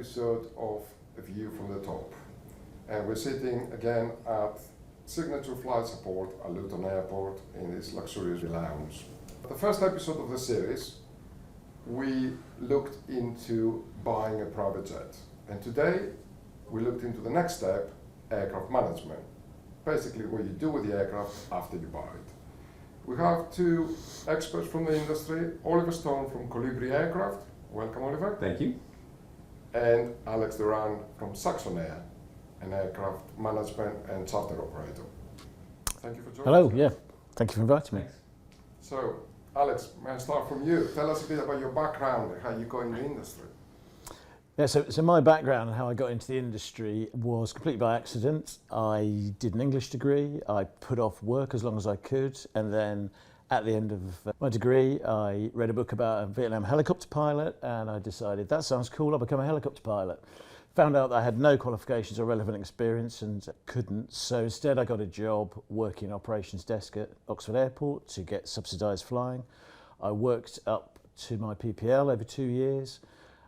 episode of A View from the Top. And we're sitting again at Signature Flight Support at Luton Airport in this luxurious lounge. The first episode of the series, we looked into buying a private jet. And today, we looked into the next step, aircraft management. Basically what you do with the aircraft after you buy it. We have two experts from the industry, Oliver Stone from Colibri Aircraft. Welcome, Oliver. Thank you. And Alex Duran from Saxon Air, an aircraft management and charter operator. Thank you for joining us. Hello, yeah. Thank you for inviting me. Thanks. So, Alex, may I start from you? Tell us a bit about your background and how you got in the industry. Yeah, so my background and how I got into the industry was completely by accident. I did an English degree. I put off work as long as I could, and then at the end of my degree, I read a book about a Vietnam helicopter pilot, and I decided that sounds cool, I'll become a helicopter pilot. Found out that I had no qualifications or relevant experience and couldn't, so instead I got a job working operations desk at Oxford Airport to get subsidised flying. I worked up to my PPL over 2 years,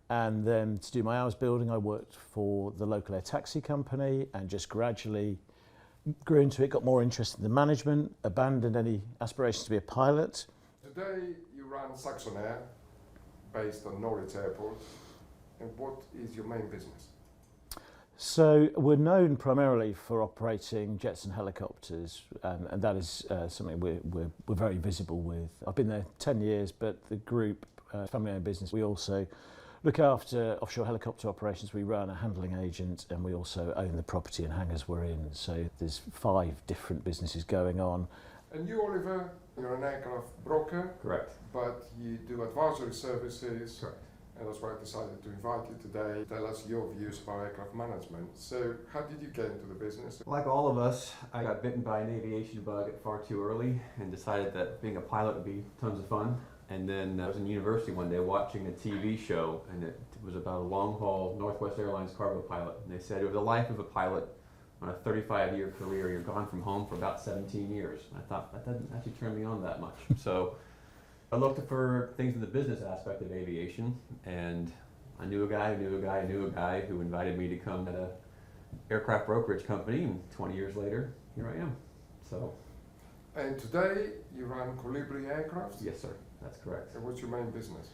and then to do my hours building I worked for the local air taxi company and just gradually grew into it, got more interested in the management, abandoned any aspirations to be a pilot. Today you run Saxon Air, based on Norwich Airport. And what is your main business? So we're known primarily for operating jets and helicopters, and that is something we're very visible with. I've been there 10 years, but the group, family-owned business, we also look after offshore helicopter operations. We run a handling agent, and we also own the property and hangars we're in. So there's 5 different businesses going on. And you, Oliver, you're an aircraft broker. Correct. But you do advisory services. Correct. And that's why I decided to invite you today. Tell us your views about aircraft management. So how did you get into the business? Like all of us, I got bitten by an aviation bug far too early and decided that being a pilot would be tons of fun. And then I was in university one day watching a TV show, and it was about a long-haul Northwest Airlines cargo pilot. And they said, over the life of a pilot, on a 35-year career, you're gone from home for about 17 years. And I thought, that doesn't actually turn me on that much. So I looked for things in the business aspect of aviation, and I knew a guy who invited me to come at a aircraft brokerage company, and 20 years later, here I am. So. And today you run Colibri Aircraft? Yes, sir. That's correct. And what's your main business?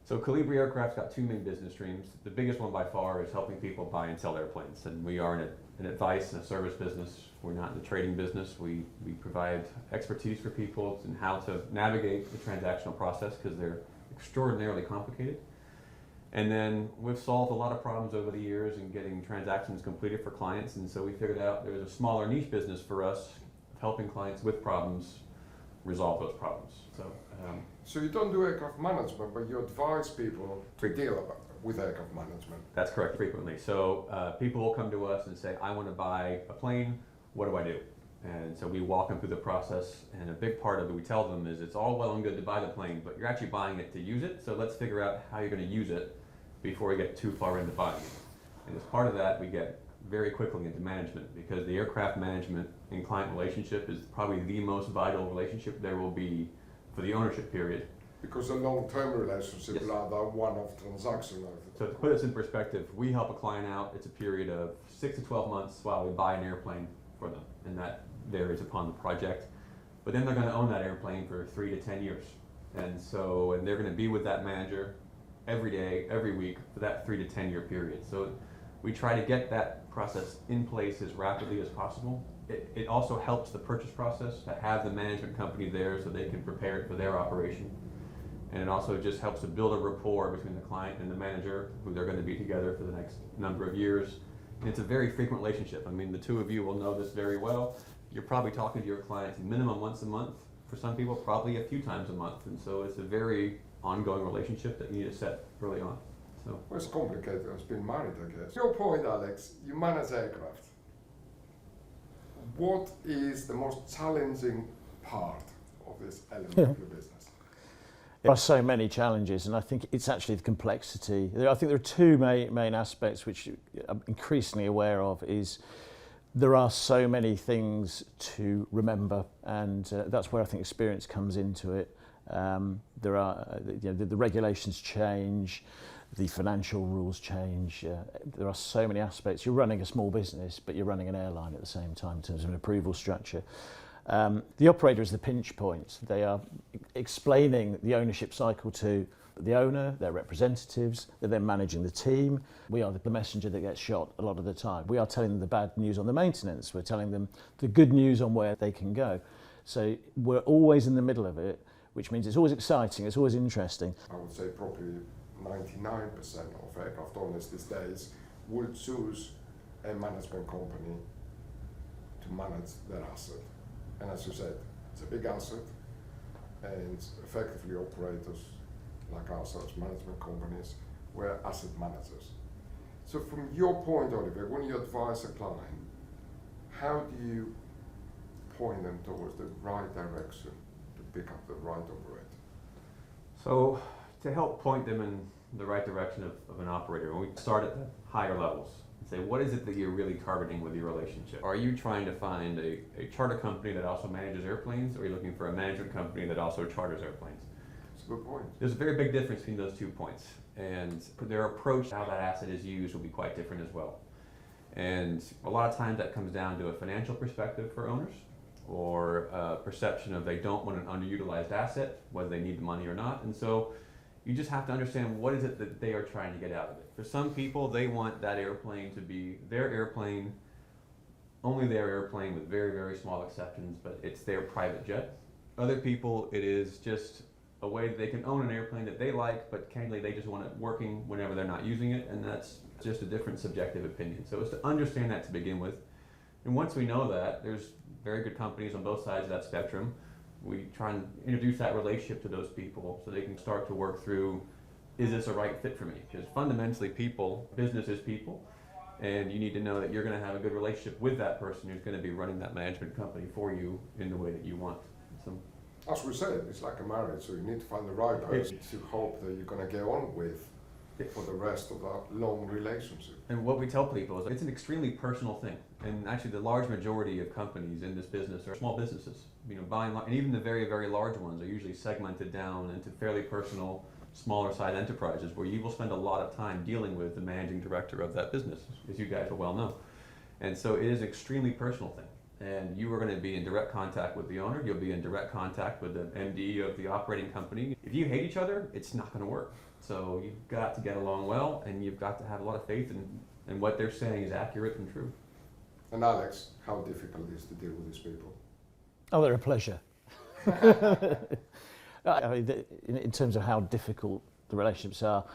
So Colibri Aircraft's got 2 main business streams. The biggest one by far is helping people buy and sell airplanes, and we are an advice and a service business. We're not in the trading business. We provide expertise for people in how to navigate the transactional process because they're extraordinarily complicated. And then we've solved a lot of problems over the years in getting transactions completed for clients, and so we figured out there's a smaller niche business for us of helping clients with problems resolve those problems. So you don't do aircraft management, but you advise people to deal with aircraft management. That's correct, frequently. So people will come to us and say, I want to buy a plane, what do I do? And so we walk them through the process, and a big part of it we tell them is it's all well and good to buy the plane, but you're actually buying it to use it, so let's figure out how you're going to use it before we get too far into buying it. And as part of that, we get very quickly into management, because the aircraft management and client relationship is probably the most vital relationship there will be for the ownership period. Because a long-term relationship, Yes. rather one-off transaction. So to put this in perspective, we help a client out, it's a period of 6 to 12 months while we buy an airplane for them, and that varies upon the project. But then they're going to own that airplane for 3 to 10 years. And they're going to be with that manager every day, every week for that 3 to 10 year period. So we try to get that process in place as rapidly as possible. It also helps the purchase process to have the management company there so they can prepare it for their operation. And it also just helps to build a rapport between the client and the manager, who they're going to be together for the next number of years. And it's a very frequent relationship. I mean, the 2 of you will know this very well. You're probably talking to your clients minimum once a month. For some people, probably a few times a month. And so it's a very ongoing relationship that you need to set early on. So. Well, it's complicated. It's been married, I guess. Your point, Alex, you manage aircraft. What is the most challenging part of this element of your business? There are so many challenges, and I think it's actually the complexity. I think there are 2 main aspects which I'm increasingly aware of. Is there are so many things to remember, and that's where I think experience comes into it. The regulations change, the financial rules change. There are so many aspects. You're running a small business, but you're running an airline at the same time in terms of an approval structure. The operator is the pinch point. They are explaining the ownership cycle to the owner, their representatives, they're then managing the team. We are the messenger that gets shot a lot of the time. We are telling them the bad news on the maintenance. We're telling them the good news on where they can go. So we're always in the middle of it, which means it's always exciting, it's always interesting. I would say probably 99% of aircraft owners these days would choose a management company to manage their asset. And as you said, it's a big asset, and effectively operators like ourselves, management companies, we're asset managers. So from your point, Oliver, when you advise a client, how do you point them towards the right direction to pick up the right operator? So to help point them in the right direction of an operator, when we start at the higher levels and say, what is it that you're really targeting with your relationship? Are you trying to find a charter company that also manages airplanes, or are you looking for a management company that also charters airplanes? That's a good point. There's a very big difference between those 2 points, and their approach to how that asset is used will be quite different as well. And a lot of times that comes down to a financial perspective for owners, or a perception of they don't want an underutilized asset, whether they need the money or not. And so you just have to understand what is it that they are trying to get out of it. For some people, they want that airplane to be their airplane, only their airplane with very, very small exceptions, but it's their private jet. Other people, it is just a way that they can own an airplane that they like, but candidly they just want it working whenever they're not using it, and that's just a different subjective opinion. So it's to understand that to begin with. And once we know that, there's very good companies on both sides of that spectrum. We try and introduce that relationship to those people so they can start to work through, is this a right fit for me? Because fundamentally business is people, and you need to know that you're going to have a good relationship with that person who's going to be running that management company for you in the way that you want. So, as we said, it's like a marriage, so you need to find the right person to hope that you're going to get on with for the rest of that long relationship. and what we tell people is it's an extremely personal thing. And actually the large majority of companies in this business are small businesses. By and large, and even the very, very large ones are usually segmented down into fairly personal, smaller side enterprises where you will spend a lot of time dealing with the managing director of that business, as you guys will well know. And so it is an extremely personal thing. And you are going to be in direct contact with the owner, you'll be in direct contact with the MD of the operating company. If you hate each other, it's not going to work. So you've got to get along well, and you've got to have a lot of faith in what they're saying is accurate and true. And Alex, how difficult it is to deal with these people? Oh, they're a pleasure. I mean, in terms of how difficult the relationships are,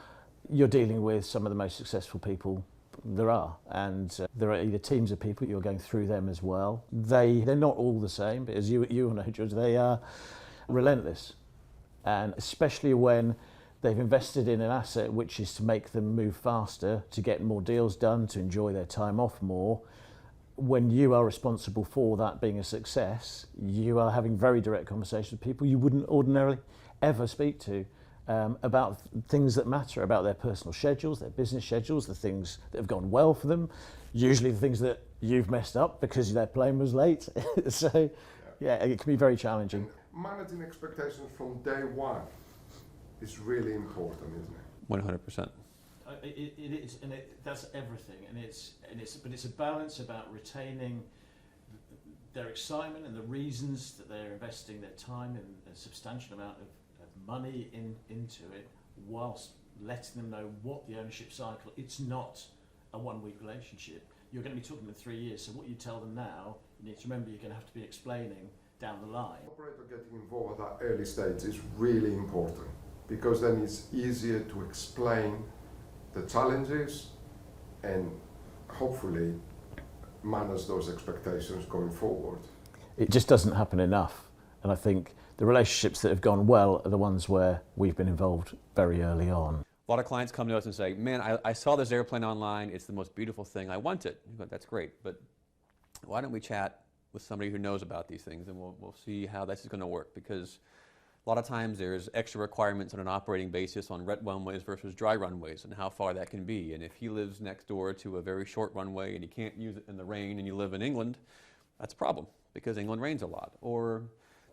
you're dealing with some of the most successful people there are, and there are either teams of people, you're going through them as well. They're not all the same, but as you all know, George, they are relentless, and especially when they've invested in an asset which is to make them move faster, to get more deals done, to enjoy their time off more. When you are responsible for that being a success, you are having very direct conversations with people you wouldn't ordinarily ever speak to about things that matter, about their personal schedules, their business schedules, the things that have gone well for them, usually the things that you've messed up because their plane was late. So, yeah, it can be very challenging. And managing expectations from day one is really important, isn't it? 100%. It is, and that's everything, but it's a balance about retaining their excitement and the reasons that they're investing their time and a substantial amount of money into it, whilst letting them know what the ownership cycle. It's not a one-week relationship. You're going to be talking in 3 years, so what you tell them now, you need to remember you're going to have to be explaining down the line. Operator getting involved at that early stage is really important, because then it's easier to explain the challenges and hopefully manage those expectations going forward. It just doesn't happen enough, and I think the relationships that have gone well are the ones where we've been involved very early on. A lot of clients come to us and say, man, I saw this airplane online, it's the most beautiful thing, I want it. That's great, but why don't we chat with somebody who knows about these things, and we'll see how this is going to work, because a lot of times there's extra requirements on an operating basis on wet runways versus dry runways and how far that can be. And if he lives next door to a very short runway and he can't use it in the rain and you live in England, that's a problem because England rains a lot. Or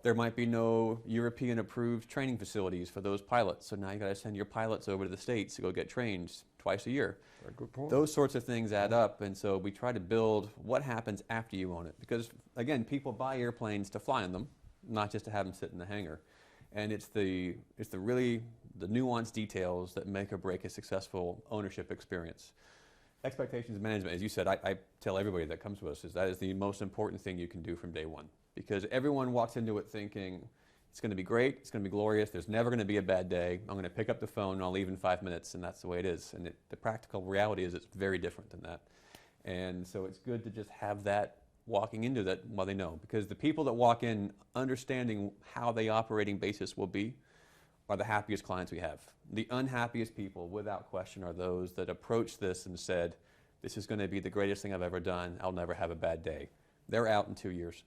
There might be no European approved training facilities for those pilots, so now you got to send your pilots over to the States to go get trained twice a year. Very good point. Those sorts of things add up, and so we try to build what happens after you own it. Because again, people buy airplanes to fly in them, not just to have them sit in the hangar. And it's the nuanced details that make or break a successful ownership experience. Expectations management, as you said, I tell everybody that comes to us, is that is the most important thing you can do from day one. Because everyone walks into it thinking, it's going to be great, it's going to be glorious, there's never going to be a bad day, I'm going to pick up the phone and I'll leave in 5 minutes, and that's the way it is. And the practical reality is it's very different than that. And so it's good to just have that walking into that while they know. Because the people that walk in understanding how the operating basis will be are the happiest clients we have. The unhappiest people, without question, are those that approach this and said, this is going to be the greatest thing I've ever done, I'll never have a bad day. They're out in 2 years.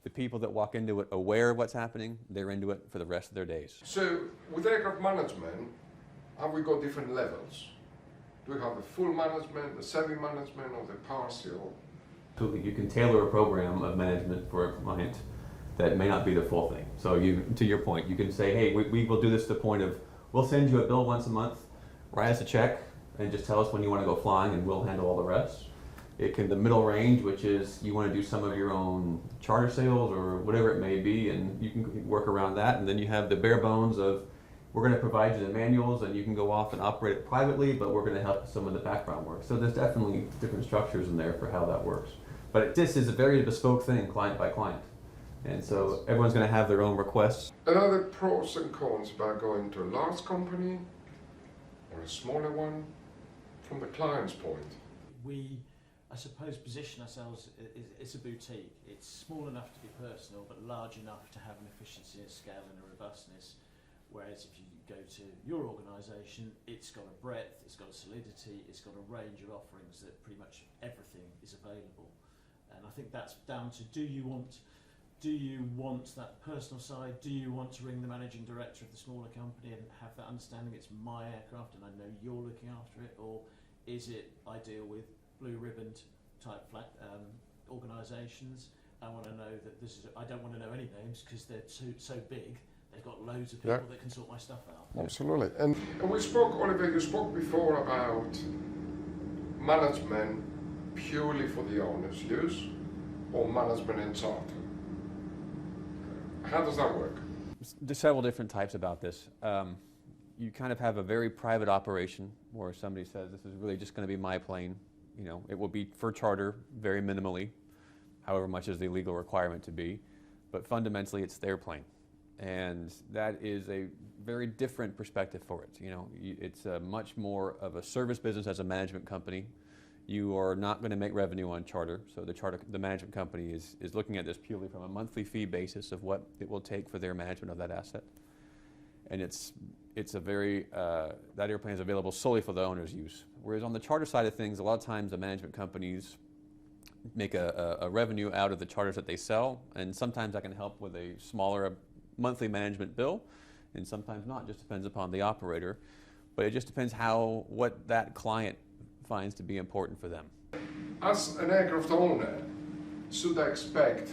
The people that walk into it aware of what's happening, they're into it for the rest of their days. So, with aircraft management, have we got different levels? Do we have the full management, the semi-management, or the partial? So you can tailor a program of management for a client that may not be the full thing. So to your point, you can say, hey, we will do this to the point of, we'll send you a bill once a month, write us a check, and just tell us when you want to go flying, and we'll handle all the rest. It can the middle range, which is you want to do some of your own charter sales or whatever it may be, and you can work around that. And then you have the bare bones of, we're going to provide you the manuals, and you can go off and operate it privately, but we're going to help some of the background work. So there's definitely different structures in there for how that works. But this is a very bespoke thing, client by client. And so everyone's going to have their own requests. Another pros and cons about going to a large company or a smaller one from the client's point. We, I suppose, position ourselves as a boutique. It's small enough to be personal, but large enough to have an efficiency, a scale, and a robustness. Whereas if you go to your organisation, it's got a breadth, it's got a solidity, it's got a range of offerings that pretty much everything is available. And I think that's down to, do you want that personal side? Do you want to ring the managing director of the smaller company and have that understanding it's my aircraft and I know you're looking after it? Or is it I deal with blue ribboned type organisations? I want to know that this is, I don't want to know any names because they're so big. They've got loads of people that can sort my stuff out. Absolutely. And we spoke, Oliver, you spoke before about management purely for the owner's use or management in charter. How does that work? There's several different types about this. You kind of have a very private operation where somebody says, this is really just going to be my plane. You know, it will be for charter very minimally, however much is the legal requirement to be, but fundamentally it's their plane. And that is a very different perspective for it. You know, it's much more of a service business as a management company. You are not going to make revenue on charter, so the management company is looking at this purely from a monthly fee basis of what it will take for their management of that asset. And it's a very, that airplane is available solely for the owner's use. Whereas on the charter side of things, a lot of times the management companies make a revenue out of the charters that they sell, and sometimes that can help with a smaller monthly management bill, and sometimes not, just depends upon the operator. But it just depends what that client finds to be important for them. As an aircraft owner, should I expect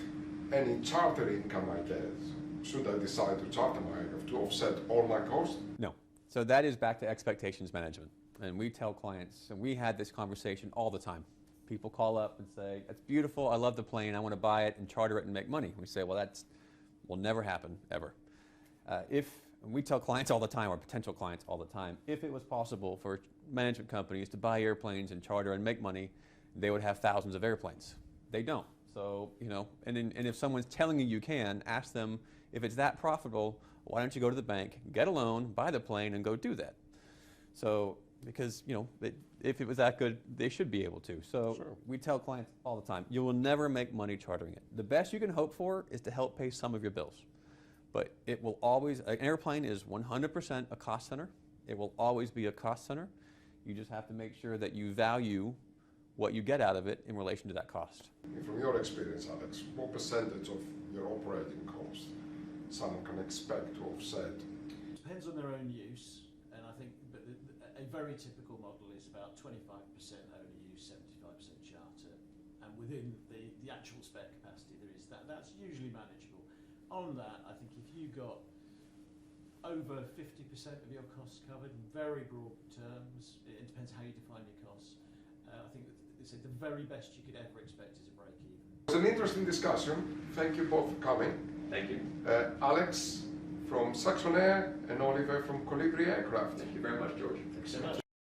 any charter income I get? Should I decide to charter my aircraft to offset all my costs? No. So that is back to expectations management. And we tell clients, and we had this conversation all the time. People call up and say, that's beautiful, I love the plane, I want to buy it and charter it and make money. We say, well, that will never happen, ever. And we tell clients all the time, or potential clients all the time, if it was possible for management companies to buy airplanes and charter and make money, they would have thousands of airplanes. They don't. So, you know, and if someone's telling you can, ask them, if it's that profitable, why don't you go to the bank, get a loan, buy the plane, and go do that? So, because, you know, if it was that good, they should be able to. So Sure. We tell clients all the time, you will never make money chartering it. The best you can hope for is to help pay some of your bills. But it will always, an airplane is 100% a cost center. It will always be a cost center. You just have to make sure that you value what you get out of it in relation to that cost. From your experience, Alex, what percentage of your operating cost someone can expect to offset? Depends on their own use, and I think a very typical model is about 25% owner use, 75% charter, and within the actual spare capacity there is that's usually manageable. on that, I think if you got over 50% of your costs covered in very broad terms, it depends how you define your costs. I think that it's the very best you could ever expect is a break even. It was an interesting discussion. Thank you both for coming. Thank you. Alex from Saxon Air and Oliver from Colibri Aircraft. Thank you very much, George. Thanks so much.